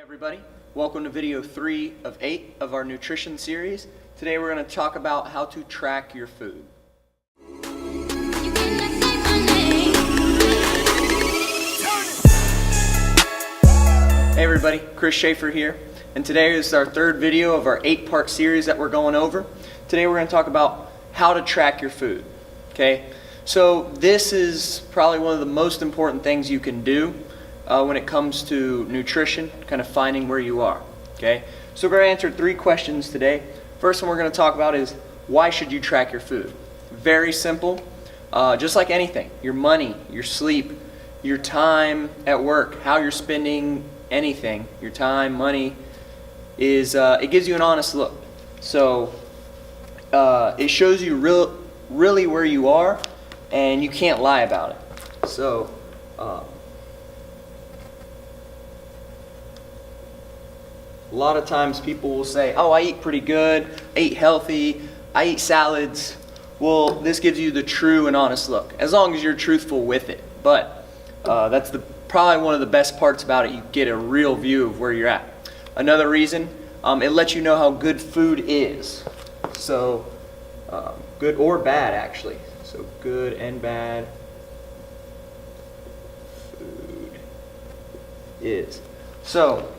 Everybody, welcome to video 3 of 8 of our nutrition series. Today we're going to talk about how to track your food. Hey everybody, Chris Schaefer here, and today is our third video of our 8-part series that we're going over. Today we're going to talk about how to track your food. Okay, so this is probably one of the most important things you can do when it comes to nutrition, kind of finding where you are. Okay, so we're going to answer 3 questions today. First one we're going to talk about is, why should you track your food? Very simple. Just like anything, your money, your sleep, your time at work, how you're spending anything, your time, money, is it gives you an honest look. So it shows you really where you are, and you can't lie about it. So a lot of times people will say, oh, I eat pretty good, I eat healthy, I eat salads. Well, this gives you the true and honest look, as long as you're truthful with it. But that's probably one of the best parts about it. You get a real view of where you're at. Another reason, it lets you know how good food is. So good or bad, actually. So good and bad food is. So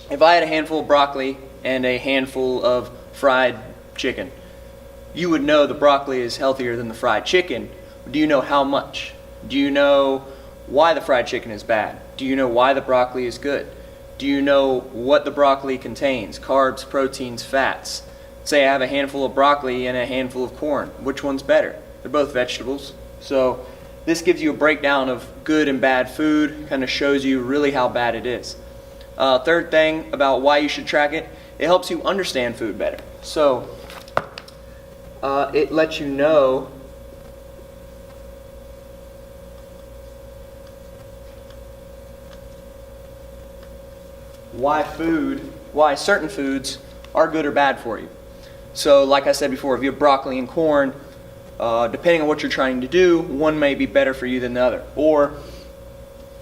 if I had a handful of broccoli and a handful of fried chicken, you would know the broccoli is healthier than the fried chicken. Do you know how much? Do you know why the fried chicken is bad? Do you know why the broccoli is good? Do you know what the broccoli contains? Carbs, proteins, fats. Say I have a handful of broccoli and a handful of corn. Which one's better? They're both vegetables. So this gives you a breakdown of good and bad food, kind of shows you really how bad it is. Third thing about why you should track it, it helps you understand food better. So it lets you know why certain foods are good or bad for you. So like I said before, if you have broccoli and corn, depending on what you're trying to do, one may be better for you than the other. Or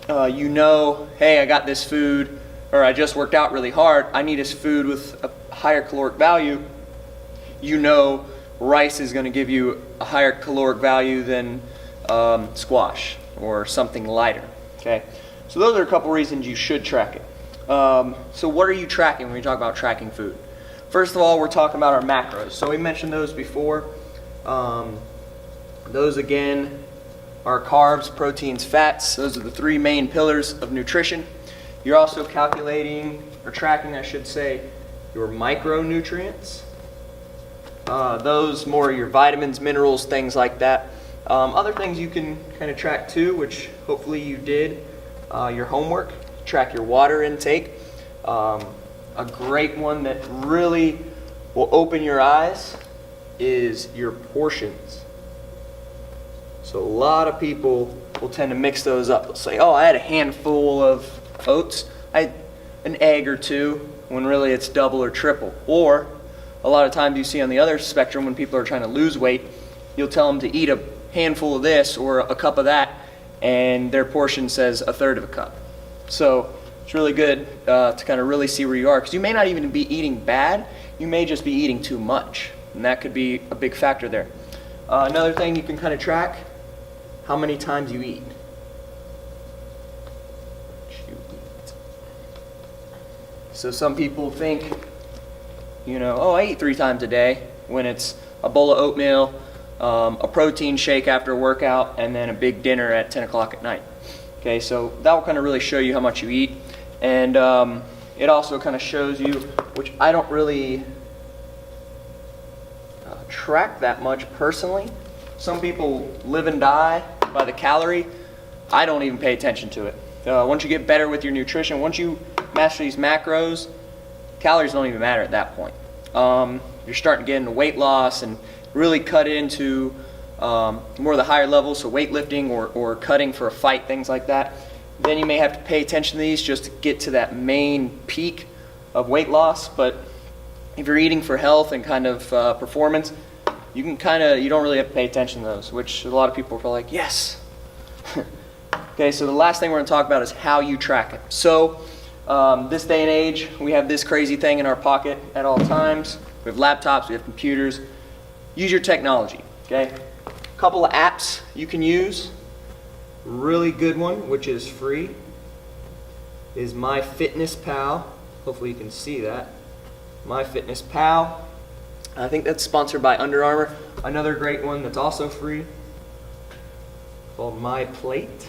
you know, hey, I got this food, or I just worked out really hard, I need this food with a higher caloric value. You know rice is going to give you a higher caloric value than squash or something lighter. Okay, so those are a couple reasons you should track it. So what are you tracking when we talk about tracking food? First of all, we're talking about our macros. So we mentioned those before. Those again are carbs, proteins, fats. Those are the 3 main pillars of nutrition. You're also calculating, or tracking I should say, your micronutrients. Those more your vitamins, minerals, things like that. Other things you can kind of track too, which hopefully you did, your homework. Track your water intake. A great one that really will open your eyes is your portions. So a lot of people will tend to mix those up. They'll say, oh, I had a handful of oats, I had an egg or 2, when really it's double or triple. Or a lot of times you see on the other spectrum, when people are trying to lose weight, you'll tell them to eat a handful of this or a cup of that, and their portion says a third of a cup. So it's really good to kind of really see where you are, because you may not even be eating bad, you may just be eating too much, and that could be a big factor there. Another thing you can kind of track, how many times you eat. So some people think, you know, oh, I eat 3 times a day, when it's a bowl of oatmeal, a protein shake after a workout, and then a big dinner at 10 o'clock at night. Okay, so that will kind of really show you how much you eat. And it also kind of shows you, which I don't really track that much personally. Some people live and die by the calorie. I don't even pay attention to it. Once you get better with your nutrition, once you master these macros, calories don't even matter at that point. You're starting to get into weight loss and really cut into more of the higher levels, so weightlifting or cutting for a fight, things like that. Then you may have to pay attention to these just to get to that main peak of weight loss. But if you're eating for health and kind of performance, you don't really have to pay attention to those, which a lot of people are like, yes. Okay, so the last thing we're going to talk about is how you track it. So This day and age, we have this crazy thing in our pocket at all times. We have laptops, we have computers. Use your technology, okay? A couple of apps you can use. Really good one, which is free, is MyFitnessPal. Hopefully you can see that. MyFitnessPal. I think that's sponsored by Under Armour. Another great one that's also free called MyPlate.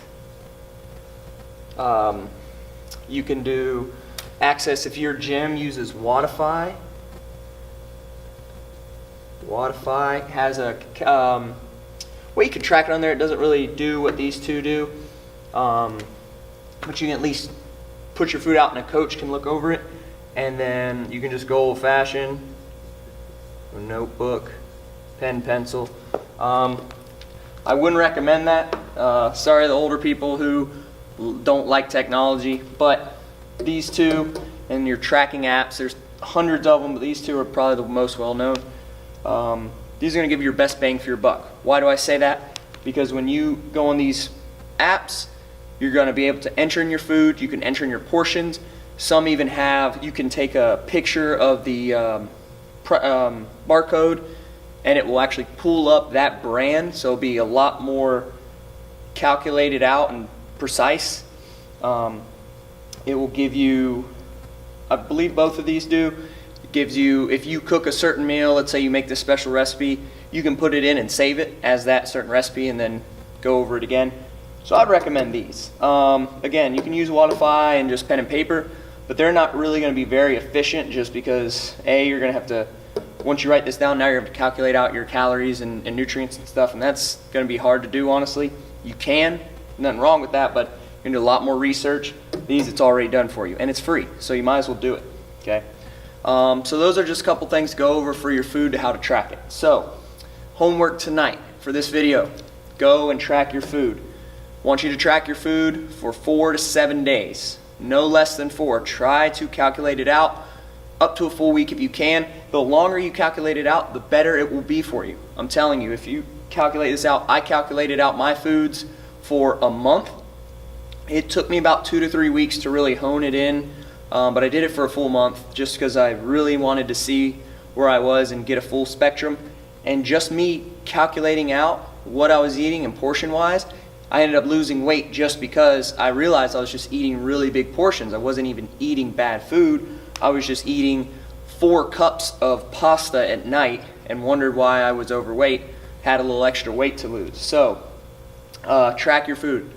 You can do access if your gym uses Wodify. Wodify has a well, you can track it on there. It doesn't really do what these two do, but you can at least put your food out and a coach can look over it, and then you can just go old-fashioned, a notebook, pen, pencil. I wouldn't recommend that. Sorry, the older people who don't like technology, but these two and your tracking apps, there's hundreds of them, but these two are probably the most well-known. These are going to give you your best bang for your buck. Why do I say that? Because when you go on these apps, you're going to be able to enter in your food, you can enter in your portions. Some even have, you can take a picture of the barcode and it will actually pull up that brand, so it'll be a lot more calculated out and precise. It will give you, I believe both of these do, it gives you, if you cook a certain meal, let's say you make this special recipe, you can put it in and save it as that certain recipe and then go over it again. So I'd recommend these. Again, you can use Wodify and just pen and paper, but they're not really going to be very efficient just because you're going to have to, once you write this down, now you're going to calculate out your calories and nutrients and stuff, and that's going to be hard to do, honestly. You can, nothing wrong with that, but you're going to do a lot more research. These, it's already done for you, and it's free, so you might as well do it, okay? So those are just a couple things to go over for your food, to how to track it. So, homework tonight for this video, go and track your food. I want you to track your food for 4 to 7 days, no less than 4. Try to calculate it out up to a full week if you can. The longer you calculate it out, the better it will be for you. I'm telling you, if you calculate this out, I calculated out my foods for a month. It took me about 2 to 3 weeks to really hone it in, but I did it for a full month just because I really wanted to see where I was and get a full spectrum. And just me calculating out what I was eating and portion-wise, I ended up losing weight just because I realized I was just eating really big portions. I wasn't even eating bad food. I was just eating 4 cups of pasta at night and wondered why I was overweight, had a little extra weight to lose. So, track your food.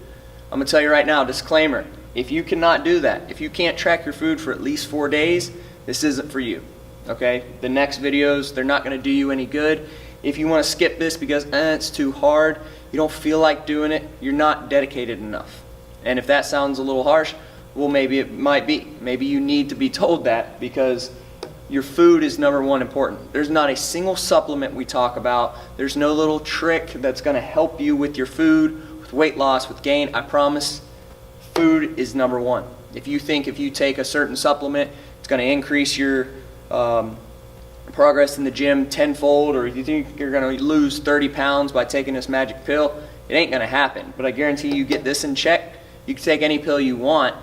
I'm going to tell you right now, disclaimer, if you cannot do that, if you can't track your food for at least 4 days, this isn't for you, okay? The next videos, they're not going to do you any good. If you want to skip this because it's too hard, you don't feel like doing it, you're not dedicated enough. And if that sounds a little harsh, well, maybe it might be. Maybe you need to be told that because your food is number one important. There's not a single supplement we talk about. There's no little trick that's going to help you with your food, with weight loss, with gain. I promise, food is number one. If you think if you take a certain supplement, it's going to increase your progress in the gym tenfold, or if you think you're going to lose 30 pounds by taking this magic pill, it ain't going to happen. But I guarantee you get this in check, you can take any pill you want.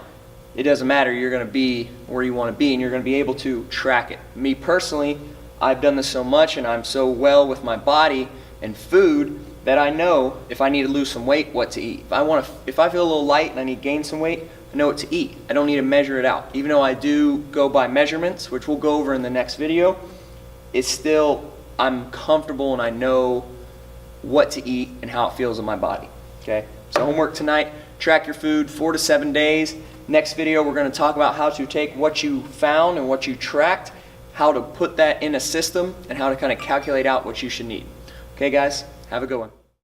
It doesn't matter, you're going to be where you want to be and you're going to be able to track it. Me personally, I've done this so much and I'm so well with my body and food that I know if I need to lose some weight, what to eat. If I feel a little light and I need to gain some weight, I know what to eat. I don't need to measure it out. Even though I do go by measurements, which we'll go over in the next video, it's still, I'm comfortable and I know what to eat and how it feels in my body. Okay? So homework tonight, track your food 4 to 7 days. Next video, we're going to talk about how to take what you found and what you tracked, how to put that in a system, and how to kind of calculate out what you should need. Okay, guys? Have a good one.